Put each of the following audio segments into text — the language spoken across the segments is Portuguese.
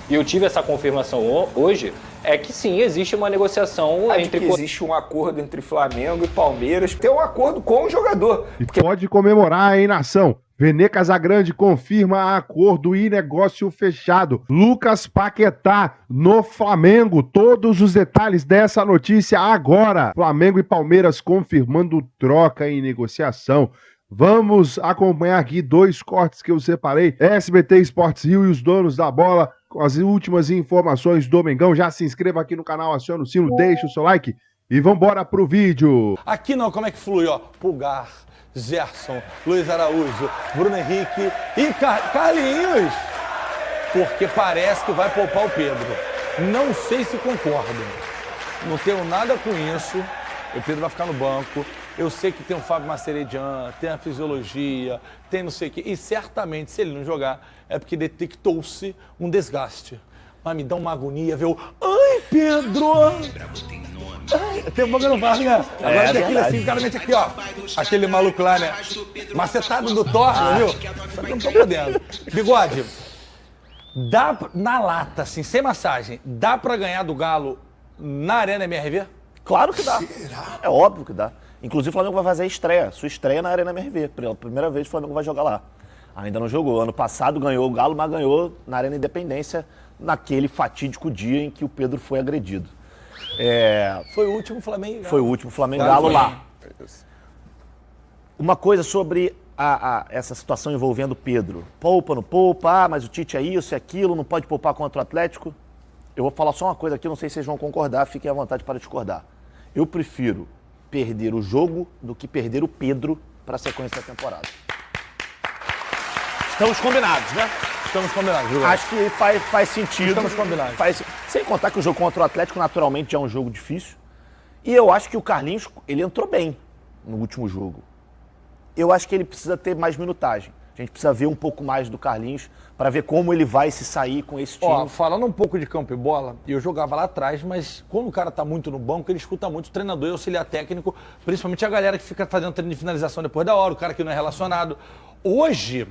e eu tive essa confirmação hoje, é que sim, existe uma negociação entre... Existe um acordo entre Flamengo e Palmeiras, tem um acordo com o jogador. E pode comemorar, hein, nação? Vene Casagrande confirma acordo e negócio fechado. Lucas Paquetá no Flamengo. Todos os detalhes dessa notícia agora. Flamengo e Palmeiras confirmando troca em negociação. Vamos acompanhar aqui 2 cortes que eu separei. SBT Esportes Rio e os donos da bola com as últimas informações do Mengão. Já se inscreva aqui no canal, aciona o sino, deixa o seu like e vambora pro vídeo. Aqui não, como é que flui, ó? Pulgar, Gerson, Luiz Araújo, Bruno Henrique e Carlinhos. Porque parece que vai poupar o Pedro. Não sei se concordo. Não tenho nada com isso. O Pedro vai ficar no banco. Eu sei que tem o Fábio Maceredian, tem a fisiologia, tem não sei o quê. E certamente, se ele não jogar, é porque detectou-se um desgaste. Mas me dá uma agonia ver o... Ai, Pedro! Ai, tem um pouco no VAR, né? Agora tem aquele assim, o cara mete aqui, ó. Aquele maluco lá, né? Macetado do Thor, viu? Só que eu não tô podendo. Bigode, dá na lata, assim, sem massagem, dá pra ganhar do Galo na Arena MRV? Claro que dá. É óbvio que dá. Inclusive o Flamengo vai fazer a estreia, sua estreia na Arena MRV. Pela primeira vez o Flamengo vai jogar lá. Ainda não jogou. Ano passado ganhou o Galo, mas ganhou na Arena Independência, naquele fatídico dia em que o Pedro foi agredido. Foi o último Flamengo. Foi o último Flamengo Galo lá. Uma coisa sobre essa situação envolvendo o Pedro. Poupa, não poupa, mas o Tite é isso, é aquilo, não pode poupar contra o Atlético. Eu vou falar só uma coisa aqui, não sei se vocês vão concordar, fiquem à vontade para discordar. Eu prefiro perder o jogo do que perder o Pedro para a sequência da temporada. Estamos combinados, né? Estamos combinados, Júlio. Acho que faz sentido. Estamos combinados. Sem contar que o jogo contra o Atlético, naturalmente, já é um jogo difícil. E eu acho que o Carlinhos, ele entrou bem no último jogo. Eu acho que ele precisa ter mais minutagem. A gente precisa ver um pouco mais do Carlinhos para ver como ele vai se sair com esse time. Ó, falando um pouco de campo e bola, eu jogava lá atrás, mas quando o cara tá muito no banco, ele escuta muito o treinador e auxiliar técnico, principalmente a galera que fica fazendo treino de finalização depois da hora, o cara que não é relacionado. Hoje,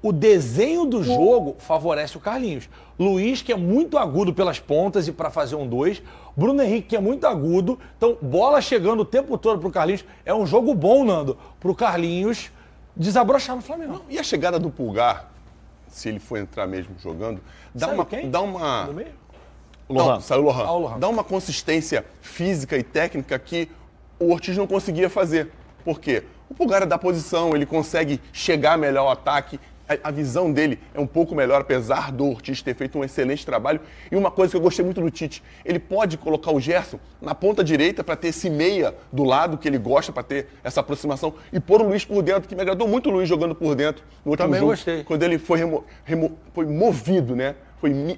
o desenho do jogo favorece o Carlinhos. Luiz, que é muito agudo pelas pontas e para fazer 1-2. Bruno Henrique, que é muito agudo. Então, bola chegando o tempo todo pro Carlinhos. É um jogo bom, Nando, pro Carlinhos desabrochar no Flamengo. E a chegada do Pulgar, se ele for entrar mesmo jogando, Saiu uma... No meio? Não, saiu o Lohan. Ah, o Lohan. Dá uma consistência física e técnica que o Ortiz não conseguia fazer. Por quê? O Pulgar é da posição, ele consegue chegar melhor ao ataque, a visão dele é um pouco melhor, apesar do Ortiz ter feito um excelente trabalho. E uma coisa que eu gostei muito do Tite, ele pode colocar o Gerson na ponta direita para ter esse meia do lado que ele gosta, para ter essa aproximação, e pôr o Luiz por dentro, que me agradou muito o Luiz jogando por dentro no último Também jogo. gostei. Quando ele foi, foi movido, né?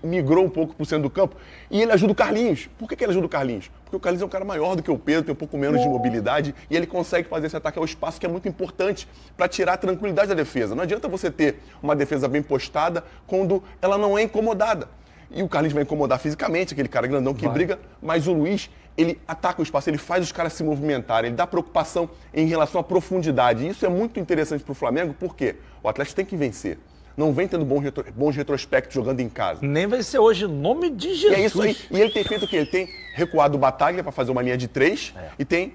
Migrou um pouco para o centro do campo. E ele ajuda o Carlinhos. Por que ele ajuda o Carlinhos? Porque o Carlinhos é um cara maior do que o Pedro, tem um pouco menos de mobilidade e ele consegue fazer esse ataque ao espaço, que é muito importante para tirar a tranquilidade da defesa. Não adianta você ter uma defesa bem postada quando ela não é incomodada. E o Carlinhos vai incomodar fisicamente, aquele cara grandão que briga, mas o Luiz, ele ataca o espaço, ele faz os caras se movimentarem, ele dá preocupação em relação à profundidade. E isso é muito interessante para o Flamengo, porque o Atlético tem que vencer. Não vem tendo bons retrospectos jogando em casa. Nem vai ser hoje, em nome de Jesus. E é isso aí. E ele tem feito o quê? Ele tem recuado o Bataglia para fazer uma linha de 3 e tem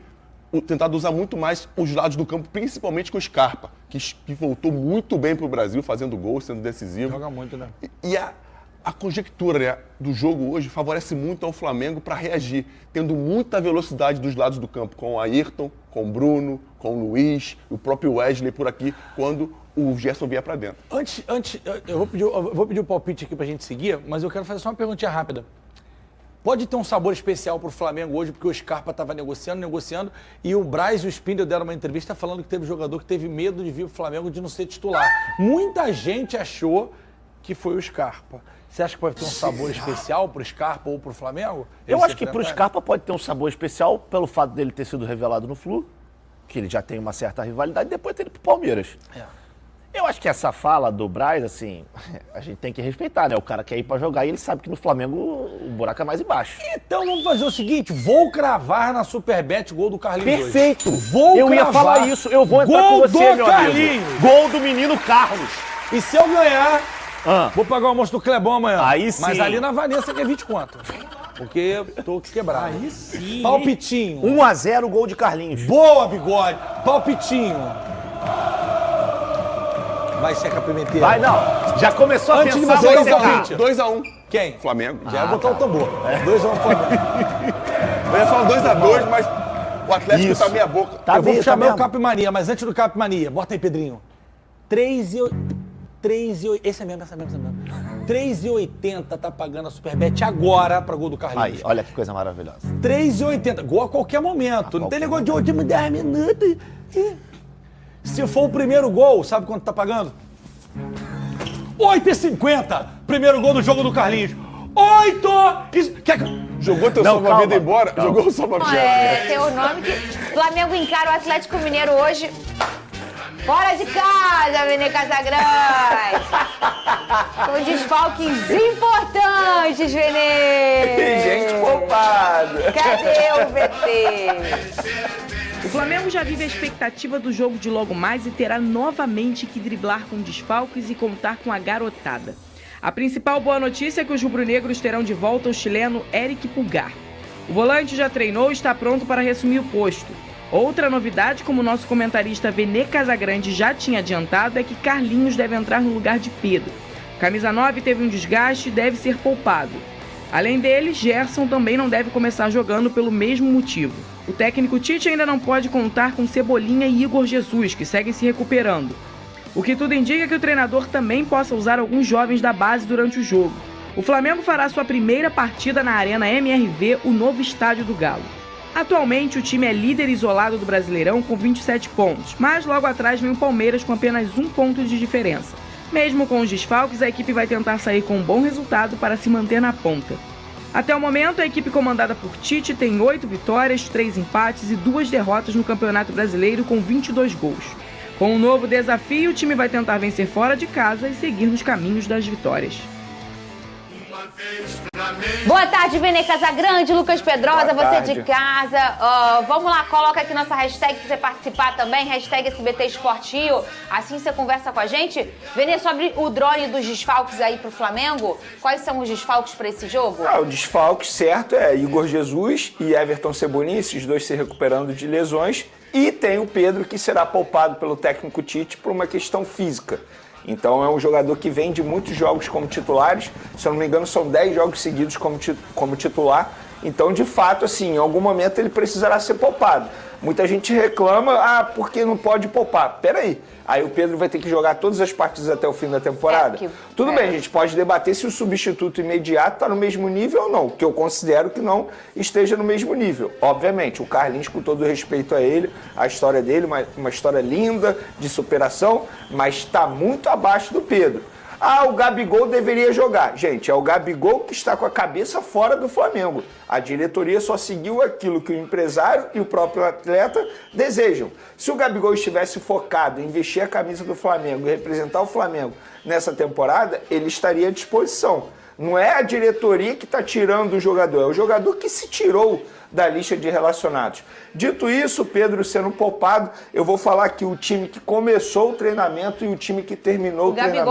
tentado usar muito mais os lados do campo, principalmente com o Scarpa, que voltou muito bem para o Brasil, fazendo gol, sendo decisivo. Joga muito, né? E a conjectura, né, do jogo hoje favorece muito ao Flamengo para reagir, tendo muita velocidade dos lados do campo, com o Ayrton, com o Bruno, com o Luiz, o próprio Wesley por aqui, quando o Gerson vier para dentro. Antes, eu vou pedir o palpite aqui pra gente seguir, mas eu quero fazer só uma perguntinha rápida. Pode ter um sabor especial pro Flamengo hoje, porque o Scarpa estava negociando, e o Braz e o Spindle deram uma entrevista falando que teve jogador que teve medo de vir pro Flamengo de não ser titular. Muita gente achou que foi o Scarpa. Você acha que pode ter um sabor especial pro Scarpa ou pro Flamengo? Eu acho que pro Scarpa pode ter um sabor especial pelo fato dele ter sido revelado no Flu, que ele já tem uma certa rivalidade, e depois ter ido pro Palmeiras. Eu acho que essa fala do Braz, assim, a gente tem que respeitar, né? O cara quer ir pra jogar e ele sabe que no Flamengo o buraco é mais embaixo. Então vamos fazer o seguinte, vou cravar na Superbet gol do Carlinhos. Perfeito! Eu ia falar isso, eu vou entrar com você, meu amigo. Gol do menino Carlos. E se eu ganhar, Vou pagar o almoço do Clebão amanhã. Aí sim. Mas ali na Vanessa que é 20 conto. Porque eu tô quebrado. Aí sim. Palpitinho. 1-0 gol de Carlinhos. Boa, Bigode. Palpitinho. Vai ser a Pimenteira. Vai, não. Já começou a Antes de pensar, você vai dar o secar. palpite. 2x1. Quem? Flamengo. Já botar o tambor. 2-1 Flamengo. Eu ia falar 2x2, mas o Atlético Isso. tá meia boca. Tá Eu vou bem, puxar tá meu mesmo. Capimania, mas antes do Capimania, bota aí, Pedrinho. 3,8. Esse é mesmo. 3,80 tá pagando a Superbet agora pra gol do Carlinhos. Aí, olha que coisa maravilhosa. 3,80. Gol a qualquer momento. Não tem negócio de último 10 minutos. Se for o primeiro gol, sabe quanto tá pagando? 8,50. Primeiro gol do jogo do Carlinhos. 8! Isso... Jogou teu Não, salva-vida calma, embora? Jogou o salva-vida. Teu nome que... Flamengo encara o Atlético Mineiro hoje... Fora de casa, Vene Casagrande! Com desfalques importantes, Vene! Tem gente poupada. Cadê o VT? O Flamengo já vive a expectativa do jogo de logo mais e terá novamente que driblar com desfalques e contar com a garotada. A principal boa notícia é que os rubro-negros terão de volta o chileno Eric Pulgar. O volante já treinou e está pronto para reassumir o posto. Outra novidade, como o nosso comentarista Vene Casagrande já tinha adiantado, é que Carlinhos deve entrar no lugar de Pedro. Camisa 9 teve um desgaste e deve ser poupado. Além dele, Gerson também não deve começar jogando pelo mesmo motivo. O técnico Tite ainda não pode contar com Cebolinha e Igor Jesus, que seguem se recuperando. O que tudo indica que o treinador também possa usar alguns jovens da base durante o jogo. O Flamengo fará sua primeira partida na Arena MRV, o novo estádio do Galo. Atualmente, o time é líder isolado do Brasileirão com 27 pontos, mas logo atrás vem o Palmeiras com apenas 1 ponto de diferença. Mesmo com os desfalques, a equipe vai tentar sair com um bom resultado para se manter na ponta. Até o momento, a equipe comandada por Tite tem 8 vitórias, 3 empates e 2 derrotas no Campeonato Brasileiro com 22 gols. Com um novo desafio, o time vai tentar vencer fora de casa e seguir nos caminhos das vitórias. Boa tarde, Vene Casagrande, Lucas Pedrosa, Boa você tarde. de casa. Vamos lá, coloca aqui nossa hashtag pra você participar também, hashtag SBT Esporte Rio. Assim você conversa com a gente. Vene, sobre o drone dos desfalques aí pro Flamengo, quais são os desfalques pra esse jogo? O desfalque certo é Igor Jesus e Everton Cebolinha, esses dois se recuperando de lesões. E tem o Pedro, que será poupado pelo técnico Tite por uma questão física. Então é um jogador que vem de muitos jogos como titulares, se eu não me engano são 10 jogos seguidos como titular, então de fato assim, em algum momento ele precisará ser poupado. Muita gente reclama, porque não pode poupar. Peraí, aí o Pedro vai ter que jogar todas as partidas até o fim da temporada? Tudo bem, a gente pode debater se o substituto imediato está no mesmo nível ou não, que eu considero que não esteja no mesmo nível. Obviamente, o Carlinhos, com todo respeito a ele, a história dele, uma história linda, de superação, mas está muito abaixo do Pedro. O Gabigol deveria jogar. Gente, é o Gabigol que está com a cabeça fora do Flamengo. A diretoria só seguiu aquilo que o empresário e o próprio atleta desejam. Se o Gabigol estivesse focado em vestir a camisa do Flamengo e representar o Flamengo nessa temporada, ele estaria à disposição. Não é a diretoria que está tirando o jogador, é o jogador que se tirou da lista de relacionados. Dito isso, Pedro sendo poupado, eu vou falar aqui o time que começou o treinamento e o time que terminou o treinamento.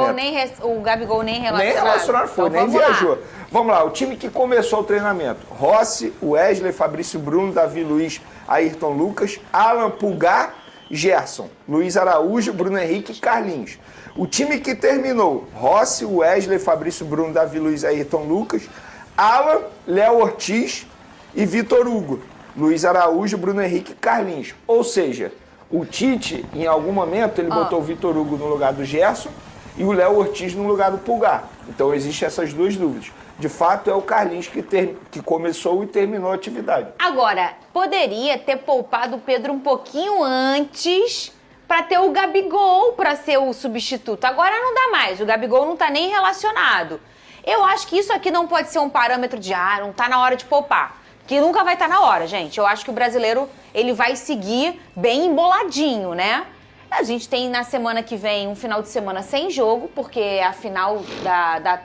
O Gabigol nem relacionado. Nem relacionado foi, então, nem viajou. Vamos lá, o time que começou o treinamento. Rossi, Wesley, Fabrício Bruno, Davi Luiz, Ayrton Lucas, Alan Pulgar, Gerson, Luiz Araújo, Bruno Henrique e Carlinhos. O time que terminou, Rossi, Wesley, Fabrício Bruno, Davi Luiz, Ayrton Lucas, Alan, Léo Ortiz e Vitor Hugo. Luiz Araújo, Bruno Henrique e Carlinhos. Ou seja, o Tite, em algum momento, ele botou o Vitor Hugo no lugar do Gerson e o Léo Ortiz no lugar do Pulgar. Então, existem essas duas dúvidas. De fato, é o Carlinhos que começou e terminou a atividade. Agora, poderia ter poupado o Pedro um pouquinho antes para ter o Gabigol para ser o substituto. Agora não dá mais, o Gabigol não tá nem relacionado. Eu acho que isso aqui não pode ser um parâmetro de, não tá na hora de poupar. Que nunca vai estar na hora, gente. Eu acho que o brasileiro, ele vai seguir bem emboladinho, né? A gente tem na semana que vem um final de semana sem jogo, porque é a final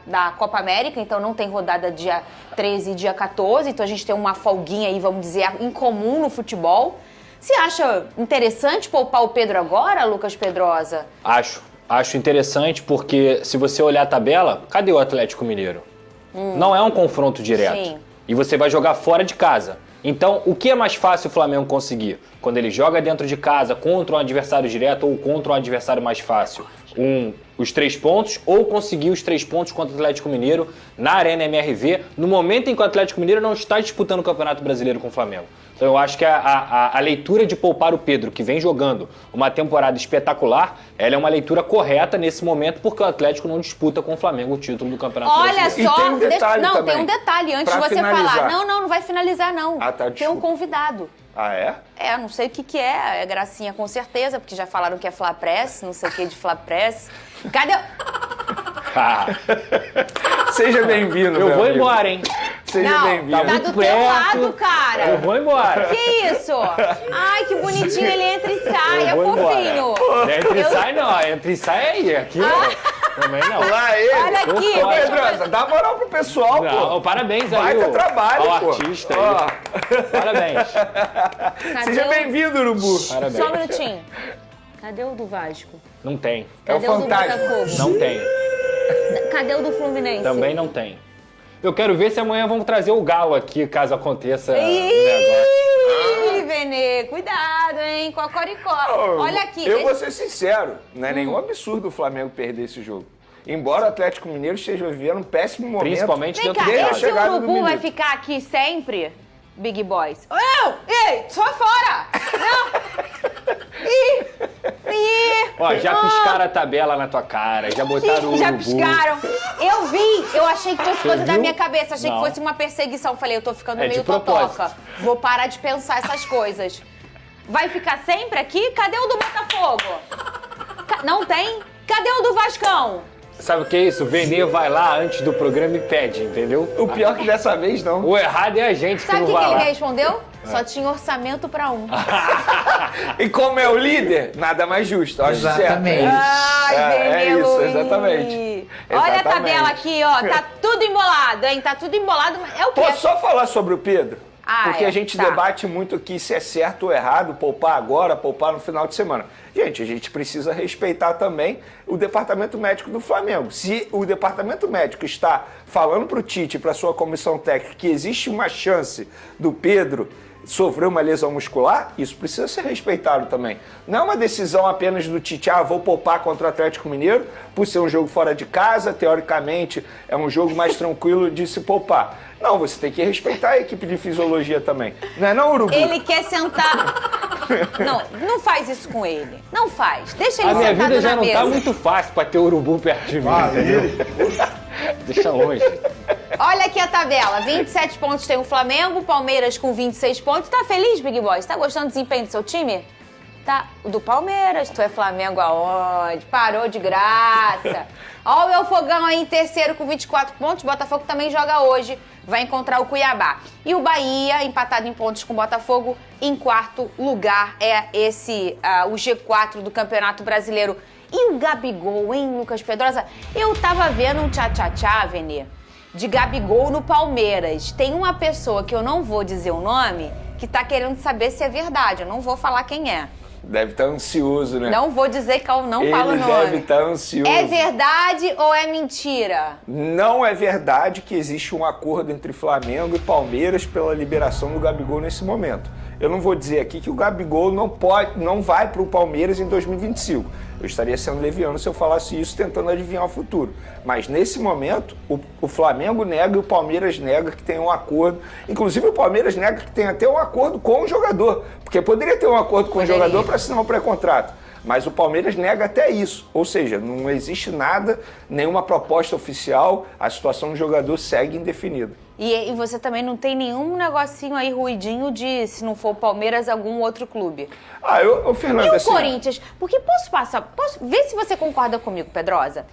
da Copa América, então não tem rodada dia 13 e dia 14, então a gente tem uma folguinha aí, vamos dizer, incomum no futebol. Você acha interessante poupar o Pedro agora, Lucas Pedrosa? Acho. Acho interessante porque se você olhar a tabela, cadê o Atlético Mineiro? Não é um confronto direto. Sim. E você vai jogar fora de casa. Então, o que é mais fácil o Flamengo conseguir? Quando ele joga dentro de casa contra um adversário direto ou contra um adversário mais fácil? Os 3 pontos ou conseguir os 3 pontos contra o Atlético Mineiro na Arena MRV, no momento em que o Atlético Mineiro não está disputando o Campeonato Brasileiro com o Flamengo. Então eu acho que a leitura de poupar o Pedro, que vem jogando uma temporada espetacular, ela é uma leitura correta nesse momento, porque o Atlético não disputa com o Flamengo o título do Campeonato Olha Brasileiro. só, E tem um detalhe não, também, tem um detalhe antes de pra você finalizar. falar. Não vai finalizar não. Ah, tá, Tem um desculpa. convidado. Ah, é? É, não sei o que é. É Gracinha com certeza, porque já falaram que é Fla Press, não sei o que de Fla Press. Cadê? Seja bem-vindo, Eu meu vou amigo. embora, hein? Seja Não, bem-vindo. tá muito do teu perto. lado, cara. Eu vou embora. Que isso? Ai, que bonitinho, ele entra e sai, é Eu vou fofinho. Entra e Eu- sai não, entra e sai aí. Aqui não. Também não. Lá ele. Olha aqui, Ô, deixa eu Pedrosa, dá moral pro pessoal, Não, pô. parabéns aí Baita trabalho, ao pô. artista Ó. aí. Parabéns. Cadê Seja o- bem-vindo, Urubu. Parabéns. Só um minutinho. Cadê o do Vasco? Não tem. Cadê É o o do fantasma. Botafogo? Não tem. Cadê o do Fluminense? Também não tem. Eu quero ver se amanhã vamos trazer o Galo aqui, caso aconteça o negócio. Ih, Vene, cuidado, hein? Cocoricó. Olha aqui. Eu deixa- vou ser sincero, não é nenhum absurdo o Flamengo perder esse jogo. Embora o Atlético Mineiro esteja vivendo um péssimo momento. Principalmente Vem dentro cá, de desde a esse casa. chegada do urubu vai Milito. ficar aqui sempre, Big Boys? Ei, só fora! Não! Ih! Ó, já piscaram a tabela na tua cara, já botaram o Já urubu. piscaram. Eu vi, eu achei que fosse coisa da viu? minha cabeça, achei Não. que fosse uma perseguição. Falei, eu tô ficando É de meio propósito. totoca. Vou parar de pensar essas coisas. Vai ficar sempre aqui? Cadê o do Botafogo? Não tem? Cadê o do Vascão? Sabe o que é isso? O Vene vai lá antes do programa e pede, entendeu? O pior é que dessa vez não. O errado é a gente que Sabe o não que, vai ele lá. respondeu? Só tinha orçamento pra um. E como é o líder, nada mais justo. Acho Exatamente. certo. Ai, É Vene isso, Luiz. exatamente. Olha a Exatamente. tabela aqui, ó. Tá tudo embolado, hein? Tá tudo embolado. Mas é o quê? Posso só falar sobre o Pedro? Ah, Porque é, a gente tá. debate muito aqui se é certo ou errado poupar agora, poupar no final de semana. Gente, a gente precisa respeitar também o departamento médico do Flamengo. Se o departamento médico está falando para o Tite, para sua comissão técnica, que existe uma chance do Pedro sofrer uma lesão muscular, isso precisa ser respeitado também. Não é uma decisão apenas do Tite, vou poupar contra o Atlético Mineiro, por ser um jogo fora de casa, teoricamente é um jogo mais tranquilo de se poupar. Não, você tem que respeitar a equipe de fisiologia também. Não é não, Urubu? Ele quer sentar. Não faz isso com ele. Não faz. Deixa ele A minha sentado vida já na não mesa. tá muito fácil pra ter urubu perto de mim, entendeu? Deixa longe. Olha aqui a tabela. 27 pontos tem o Flamengo, Palmeiras com 26 pontos. Tá feliz, Big Boy? Você tá gostando do desempenho do seu time? Tá. O do Palmeiras. Tu é Flamengo aonde? Parou de graça. Ó o meu fogão aí em terceiro com 24 pontos. Botafogo também joga hoje. Vai encontrar o Cuiabá. E o Bahia, empatado em pontos com o Botafogo, em quarto lugar. É esse o G4 do Campeonato Brasileiro. E o Gabigol, hein, Lucas Pedrosa? Eu tava vendo um tchá-tchá-tchá, Venê, de Gabigol no Palmeiras. Tem uma pessoa que eu não vou dizer o nome, que tá querendo saber se é verdade. Eu não vou falar quem é. Deve estar ansioso, né? Não vou dizer que eu não falo o Ele nome. deve estar ansioso. É verdade ou é mentira? Não é verdade que existe um acordo entre Flamengo e Palmeiras pela liberação do Gabigol nesse momento. Eu não vou dizer aqui que o Gabigol não vai para o Palmeiras em 2025. Eu estaria sendo leviano se eu falasse isso tentando adivinhar o futuro. Mas nesse momento, o Flamengo nega e o Palmeiras nega que tem um acordo. Inclusive o Palmeiras nega que tem até um acordo com o jogador. Porque poderia ter um acordo com o jogador para assinar um pré-contrato. Mas o Palmeiras nega até isso. Ou seja, não existe nada, nenhuma proposta oficial, a situação do jogador segue indefinida. E você também não tem nenhum negocinho aí ruidinho de, se não for o Palmeiras, algum outro clube. Fernando, E o assim, Corinthians? Porque posso ver se você concorda comigo, Pedrosa?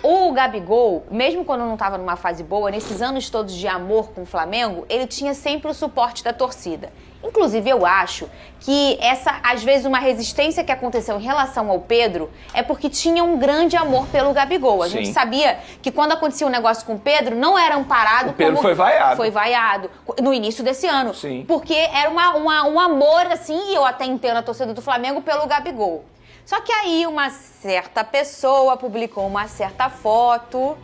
O Gabigol, mesmo quando não estava numa fase boa, nesses anos todos de amor com o Flamengo, ele tinha sempre o suporte da torcida. Inclusive, eu acho que às vezes, uma resistência que aconteceu em relação ao Pedro é porque tinha um grande amor pelo Gabigol. A gente sabia que quando acontecia um negócio com o Pedro, não era amparado o Pedro como... foi vaiado. Foi vaiado no início desse ano. Sim. Porque era um amor, assim, e eu até entendo a torcida do Flamengo pelo Gabigol. Só que aí uma certa pessoa publicou uma certa foto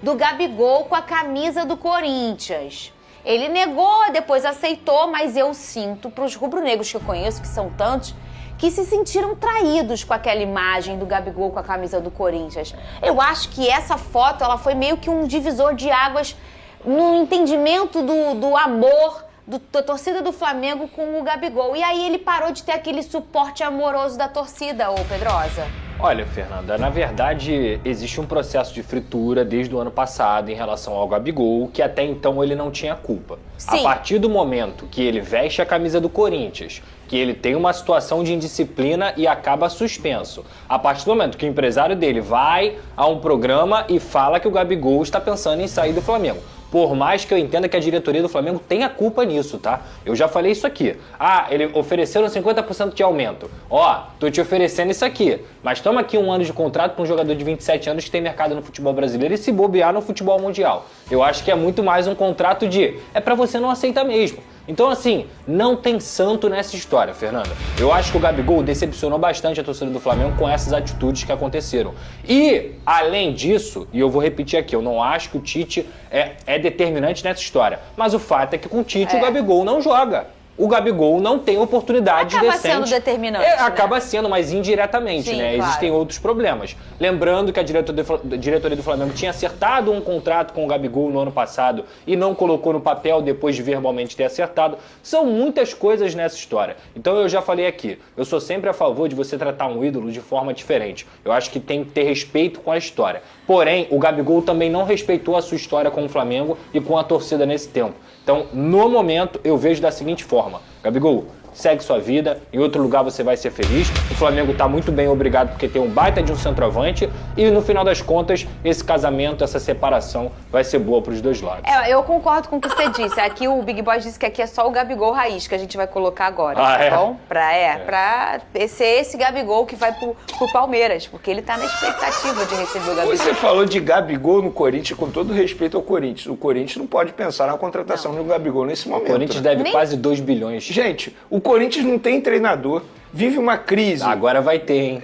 do Gabigol com a camisa do Corinthians. Ele negou, depois aceitou, mas eu sinto para os rubro-negros que eu conheço, que são tantos, que se sentiram traídos com aquela imagem do Gabigol com a camisa do Corinthians. Eu acho que essa foto ela foi meio que um divisor de águas no entendimento do amor da torcida do Flamengo com o Gabigol. E aí ele parou de ter aquele suporte amoroso da torcida, ô Pedrosa. Olha, Fernanda, na verdade existe um processo de fritura desde o ano passado em relação ao Gabigol, que até então ele não tinha culpa. Sim. A partir do momento que ele veste a camisa do Corinthians, que ele tem uma situação de indisciplina e acaba suspenso. A partir do momento que o empresário dele vai a um programa e fala que o Gabigol está pensando em sair do Flamengo. Por mais que eu entenda que a diretoria do Flamengo tenha culpa nisso, tá? Eu já falei isso aqui. Ah, ele ofereceram 50% de aumento. Ó, tô te oferecendo isso aqui. Mas toma aqui um ano de contrato para um jogador de 27 anos que tem mercado no futebol brasileiro e se bobear no futebol mundial. Eu acho que é muito mais um contrato de... É pra você não aceitar mesmo. Então, assim, não tem santo nessa história, Fernanda. Eu acho que o Gabigol decepcionou bastante a torcida do Flamengo com essas atitudes que aconteceram. E, além disso, e eu vou repetir aqui, eu não acho que o Tite é determinante nessa história. Mas o fato é que com o Tite o Gabigol não joga. O Gabigol não tem oportunidade decente. Acaba sendo determinante, né? Acaba sendo, mas indiretamente, Sim, né? claro. Existem outros problemas. Lembrando que a diretoria do Flamengo tinha acertado um contrato com o Gabigol no ano passado e não colocou no papel depois de verbalmente ter acertado. São muitas coisas nessa história. Então eu já falei aqui, eu sou sempre a favor de você tratar um ídolo de forma diferente. Eu acho que tem que ter respeito com a história. Porém, o Gabigol também não respeitou a sua história com o Flamengo e com a torcida nesse tempo. Então, no momento, eu vejo da seguinte forma. Gabigol, segue sua vida, em outro lugar você vai ser feliz. O Flamengo tá muito bem, obrigado, porque tem um baita de um centroavante. E no final das contas, esse casamento, essa separação vai ser boa pros dois lados. Eu concordo com o que você disse. Aqui o Big Boy disse que aqui é só o Gabigol raiz que a gente vai colocar agora, tá bom? Pra ser esse Gabigol que vai pro Palmeiras, porque ele tá na expectativa de receber o Gabigol. Você falou de Gabigol no Corinthians, com todo respeito ao Corinthians. O Corinthians não pode pensar na contratação do Gabigol nesse momento. O Corinthians deve quase 2 bilhões. Gente, o Corinthians não tem treinador, vive uma crise. Agora vai ter, hein?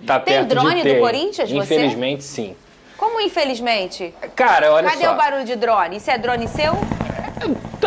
Tá Tem perto drone de ter. do Corinthians, você? Infelizmente, sim. Como infelizmente? Cara, olha Cadê só. o barulho de drone? Isso é drone seu?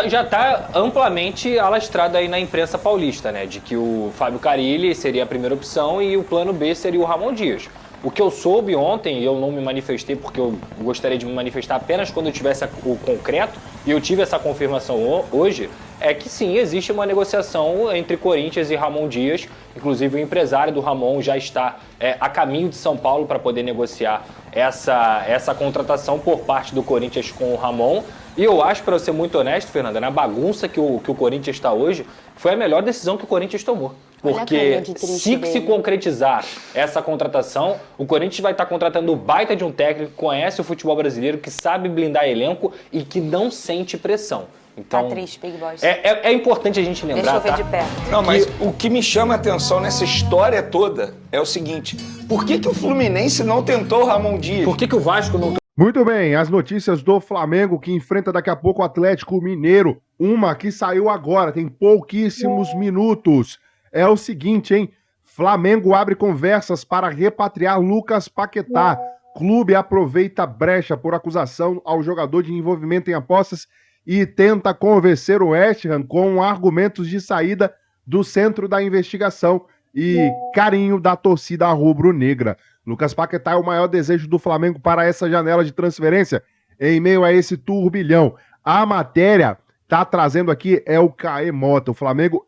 Já está amplamente alastrado aí na imprensa paulista, né? De que o Fábio Carille seria a primeira opção e o plano B seria o Ramon Dias. O que eu soube ontem, e eu não me manifestei porque eu gostaria de me manifestar apenas quando eu tivesse o concreto, e eu tive essa confirmação hoje, é que sim, existe uma negociação entre Corinthians e Ramon Dias. Inclusive o empresário do Ramon já está a caminho de São Paulo para poder negociar essa contratação por parte do Corinthians com o Ramon. E eu acho, para ser muito honesto, Fernanda, na bagunça que o Corinthians está hoje, foi a melhor decisão que o Corinthians tomou. Porque se concretizar essa contratação, o Corinthians vai estar contratando o baita de um técnico que conhece o futebol brasileiro, que sabe blindar elenco e que não sente pressão. Então, Tá triste, Big Boy. é importante a gente lembrar, Deixa eu ver de perto. Não, mas o que me chama a atenção nessa história toda é o seguinte: por que o Fluminense não tentou o Ramon Dias? Por que o Vasco não... Muito bem, as notícias do Flamengo que enfrenta daqui a pouco o Atlético Mineiro. Uma que saiu agora, tem pouquíssimos minutos. É o seguinte, hein? Flamengo abre conversas para repatriar Lucas Paquetá. Clube aproveita brecha por acusação ao jogador de envolvimento em apostas e tenta convencer o West Ham com argumentos de saída do centro da investigação e carinho da torcida rubro-negra. Lucas Paquetá é o maior desejo do Flamengo para essa janela de transferência em meio a esse turbilhão. A matéria tá trazendo aqui é o Caê Mota. O Flamengo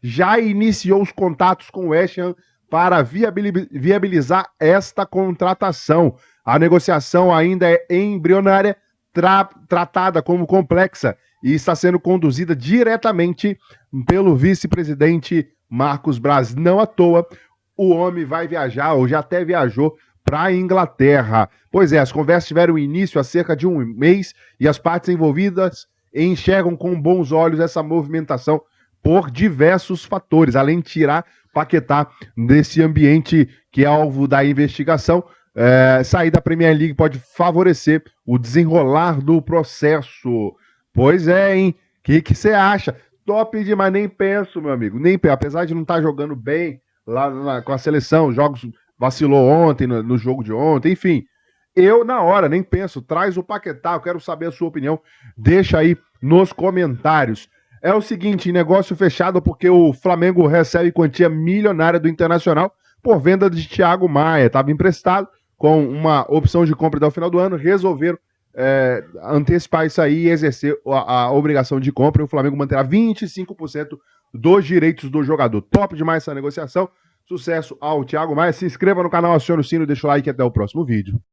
já iniciou os contatos com o West Ham para viabilizar esta contratação. A negociação ainda é embrionária, tratada como complexa e está sendo conduzida diretamente pelo vice-presidente Marcos Braz. Não à toa, o homem vai viajar, ou já até viajou, para a Inglaterra. Pois é, as conversas tiveram início há cerca de um mês e as partes envolvidas enxergam com bons olhos essa movimentação por diversos fatores, além de tirar Paquetá desse ambiente que é alvo da investigação. Sair da Premier League pode favorecer o desenrolar do processo. Pois é, hein? O que você acha? Top demais, nem penso, meu amigo. Nem penso. Apesar de não estar jogando bem, com a seleção, jogos vacilou ontem, no jogo de ontem, enfim. Eu, na hora, nem penso, traz o Paquetá, eu quero saber a sua opinião, deixa aí nos comentários. É o seguinte, negócio fechado porque o Flamengo recebe quantia milionária do Internacional por venda de Thiago Maia, estava emprestado com uma opção de compra até o final do ano, resolveram antecipar isso aí e exercer a obrigação de compra, e o Flamengo manterá 25% dos direitos do jogador. Top demais essa negociação. Sucesso ao Thiago Maia. Se inscreva no canal, acione o sino, deixa o like e até o próximo vídeo.